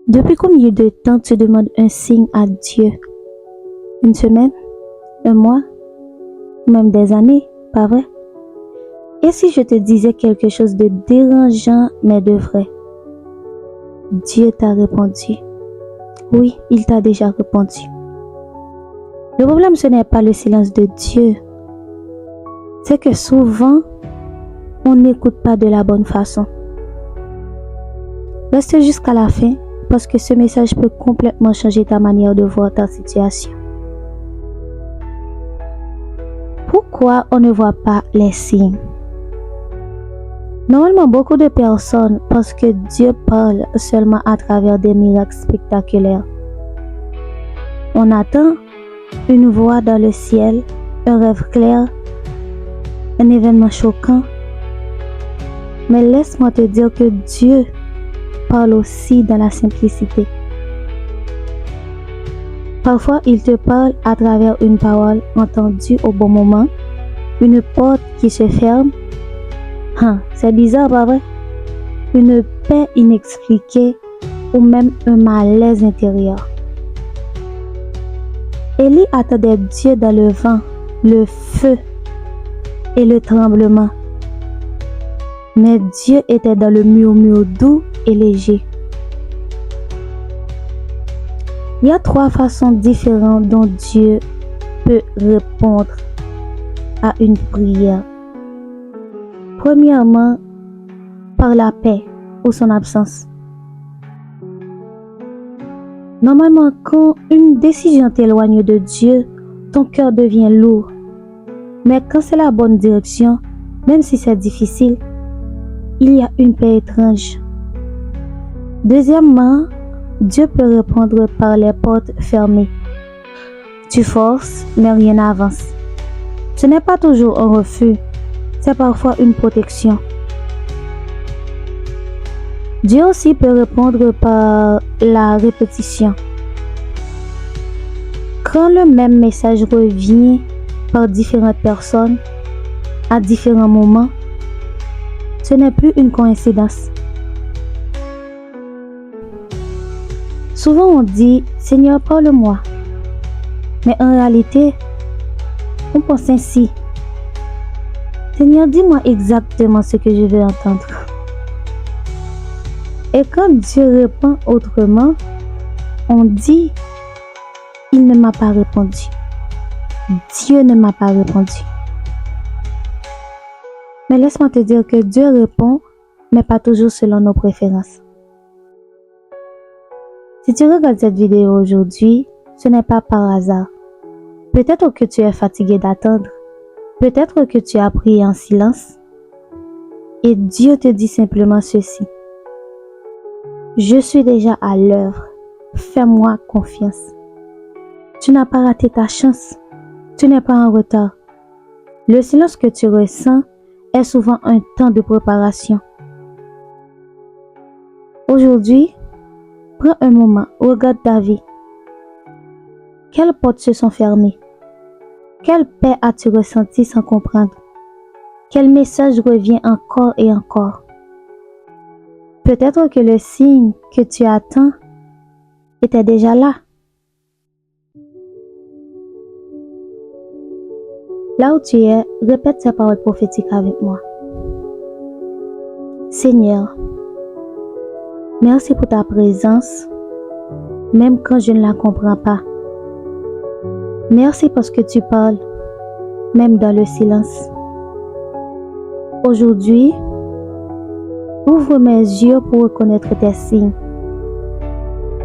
Depuis combien de temps tu demandes un signe à Dieu? Une semaine? Un mois? Ou même des années, pas vrai? Et si je te disais quelque chose de dérangeant mais de vrai? Dieu t'a répondu. Oui, il t'a déjà répondu. Le problème, ce n'est pas le silence de Dieu. C'est que souvent, on n'écoute pas de la bonne façon. Reste jusqu'à la fin parce que ce message peut complètement changer ta manière de voir ta situation. Pourquoi on ne voit pas les signes? Normalement, beaucoup de personnes pensent que Dieu parle seulement à travers des miracles spectaculaires. On attend une voix dans le ciel, un rêve clair, un événement choquant. Mais laisse-moi te dire que Dieu parle aussi dans la simplicité. Parfois, il te parle à travers une parole entendue au bon moment, une porte qui se ferme. C'est bizarre, pas vrai? Une paix inexpliquée ou même un malaise intérieur. Élie attendait Dieu dans le vent, le feu et le tremblement. Mais Dieu était dans le murmure doux et léger. Il y a 3 façons différentes dont Dieu peut répondre à une prière. Premièrement, par la paix ou son absence. Normalement, quand une décision t'éloigne de Dieu, ton cœur devient lourd. Mais quand c'est la bonne direction, même si c'est difficile, il y a une paix étrange. Deuxièmement, Dieu peut répondre par les portes fermées. Tu forces, mais rien n'avance. Ce n'est pas toujours un refus, c'est parfois une protection. Dieu aussi peut répondre par la répétition. Quand le même message revient par différentes personnes, à différents moments, ce n'est plus une coïncidence. Souvent on dit « Seigneur, parle-moi ». Mais en réalité, on pense ainsi. « Seigneur, dis-moi exactement ce que je veux entendre ». Et quand Dieu répond autrement, on dit « Il ne m'a pas répondu ». Dieu ne m'a pas répondu. Mais laisse-moi te dire que Dieu répond, mais pas toujours selon nos préférences. Si tu regardes cette vidéo aujourd'hui, ce n'est pas par hasard. Peut-être que tu es fatigué d'attendre. Peut-être que tu as prié en silence. Et Dieu te dit simplement ceci. Je suis déjà à l'œuvre. Fais-moi confiance. Tu n'as pas raté ta chance. Tu n'es pas en retard. Le silence que tu ressens est souvent un temps de préparation. Aujourd'hui, prends un moment, regarde ta vie. Quelles portes se sont fermées? Quelle paix as-tu ressenti sans comprendre? Quel message revient encore et encore? Peut-être que le signe que tu attends était déjà là. Là où tu es, répète ces paroles prophétiques avec moi. Seigneur, merci pour ta présence, même quand je ne la comprends pas. Merci parce que tu parles, même dans le silence. Aujourd'hui, ouvre mes yeux pour reconnaître tes signes.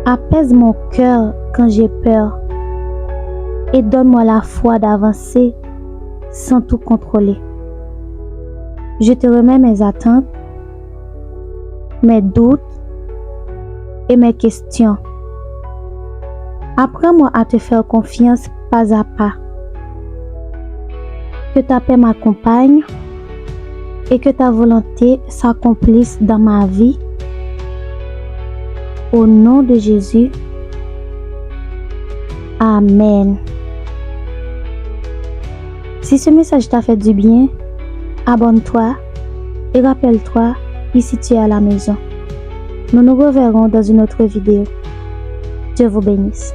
Apaise mon cœur quand j'ai peur et donne-moi la foi d'avancer sans tout contrôler. Je te remets mes attentes, mes doutes et mes questions. Apprends-moi à te faire confiance pas à pas. Que ta paix m'accompagne et que ta volonté s'accomplisse dans ma vie. Au nom de Jésus. Amen. Si ce message t'a fait du bien, abonne-toi et rappelle-toi, ici tu es à la maison. Nous nous reverrons dans une autre vidéo. Dieu vous bénisse.